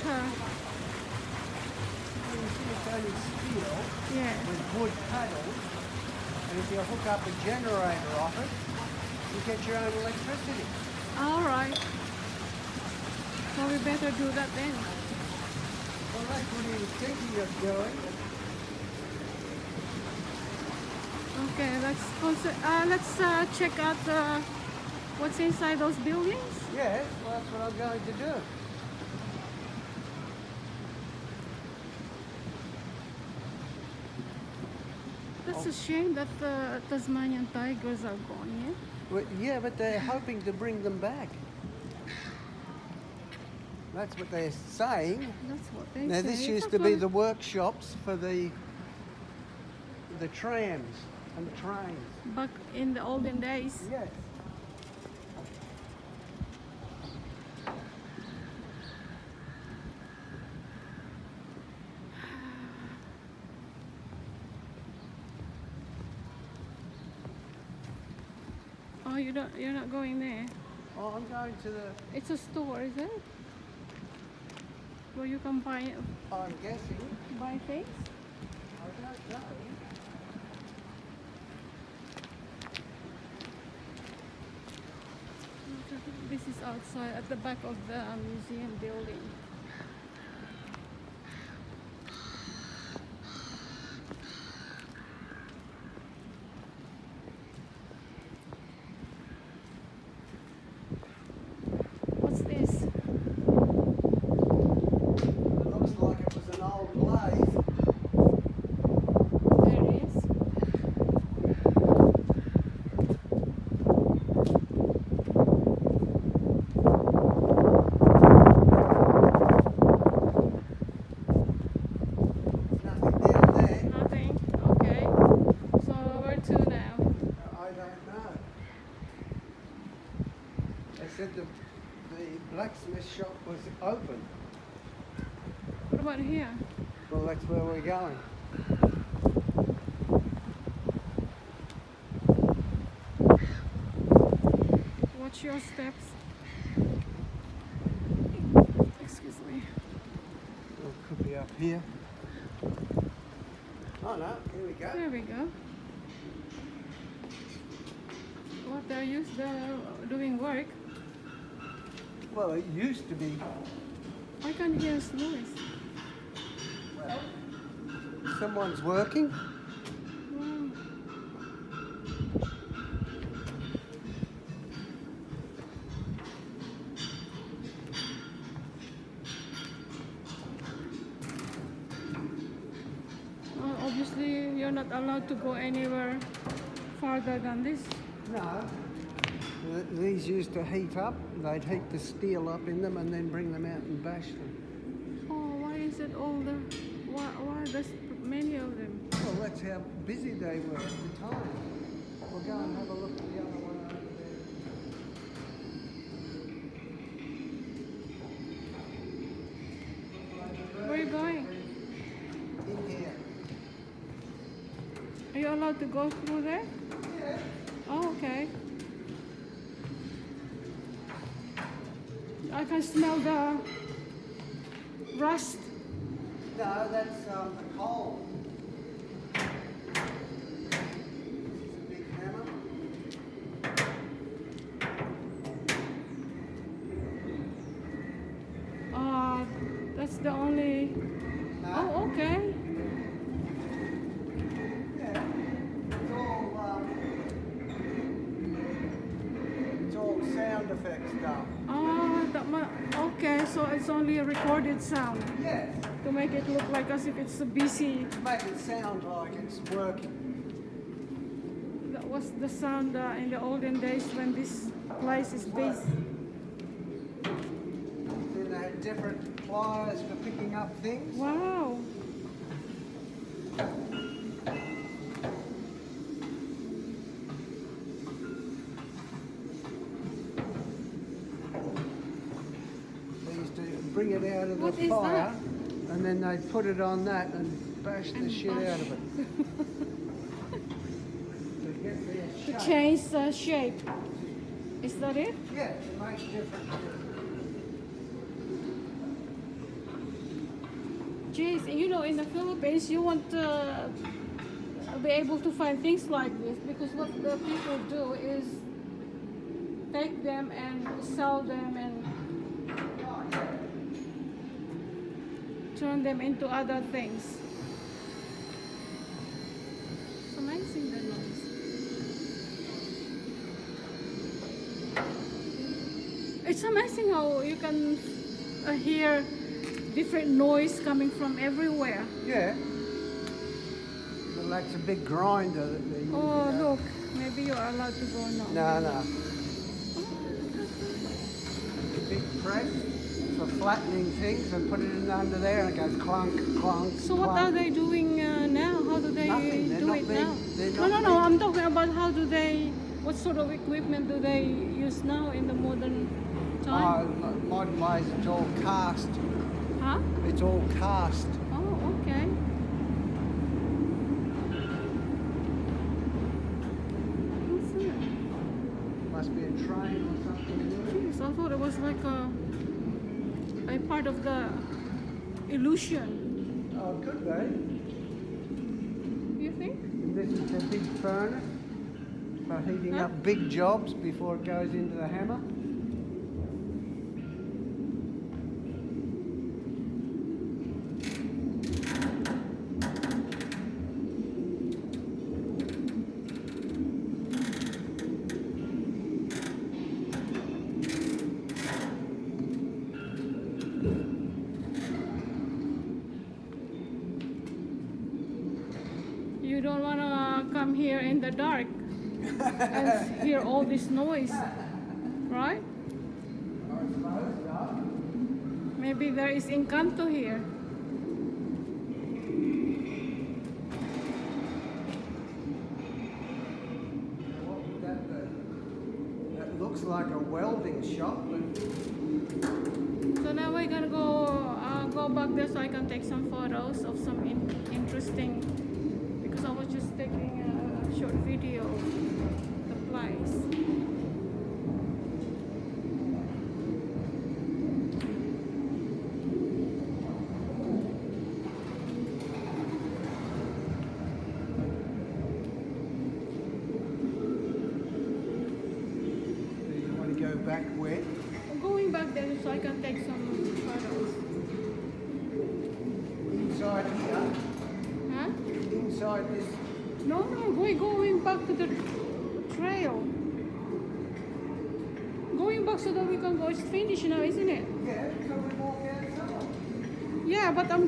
motor. You see it's only steel Yeah. with wood paddles, and if you hook up a generator off it, you get your own electricity. All right. So we better do that then. Well, that's what he was thinking of doing. Okay, let's check out what's inside those buildings. Yes, well, that's what I'm going to do. That's a shame that the Tasmanian tigers are gone, yeah? Well, yeah, but they're hoping to bring them back. That's what they're saying. That's what they Now, say. this It's used a to be fun- the workshops for the trams and the trains. Back in the olden days. Yes. Oh, you're not going there. Oh, I'm going to the. It's a store, is it? Where you can buy I'm guessing. things? I don't know. This is outside at the back of the museum building. What's this? It looks like it was an old lathe. There it is. Nothing down there. Nothing. Okay. So where to now? I don't know. They said the blacksmith shop was open. What about here? Well, that's where we're going. Watch your steps. Excuse me. Well, it could be up here. Oh no, here we go. There we go. What they're used doing work. Well, it used to be. I can hear noise. Well, someone's working. Wow. Well, obviously, you're not allowed to go anywhere farther than this. No. These used to heat up. They'd heat the steel up in them and then bring them out and bash them. Oh, why is it all the? Why there's many of them? Well, that's how busy they were at the time. We'll go and have a look at the other one over there. Where are you going? In here. Are you allowed to go through there? Yeah. Oh, okay. I can smell the rust. No, that's the coal. Big hammer. That's the only. Oh, okay. Yeah. It's all sound effects stuff. Okay, so it's only a recorded sound Yes. to make it look like as if it's a busy. Make it sound like it's working. That was the sound in the olden days when this place is busy. Then they had different pliers for picking up things. Wow. They used to bring it out of What the is fire, that? and then they'd put it on that and bash the And shit bash. out of it. To get their To shape. change the shape. Is that it? Yeah, it makes different. Jeez, you know, in the Philippines, you want to be able to find things like this because what the people do is take them and sell them and turn them into other things. It's amazing the noise. It's amazing how you can hear different noise coming from everywhere. Yeah. Well, that's a big grinder that they use. Oh, look, maybe you are allowed to go now. No, no. Big press for flattening things and put it in under there and it goes clunk, clunk. So what clunk. are they doing now? How do they Nothing. They're do not it big. now? They're No, not no, no. big. I'm talking about how do they, what sort of equipment do they use now in the modern time? Modern ways, it's all cast. Huh? It's all cast. Oh, okay. What's that? Must be a train or something. Jeez, I thought it was like a part of the illusion. Oh, it could be. You think? And this is a big furnace for heating Huh? up big jobs before it goes into the hammer. You don't want to come here in the dark and hear all this noise, right? Maybe there is Encanto here. What would that be? That looks like a welding shop, but So now we're gonna go back there so I can take some photos of some interesting, because I was just taking a short video of the place. do you want to go back where? I'm going back there so I can take some photos. Inside here? Huh? Inside this? No, we're going back to the trail. Going back so that we can go. It's finished now, isn't it? Yeah, so we walk outside. Yeah, but I'm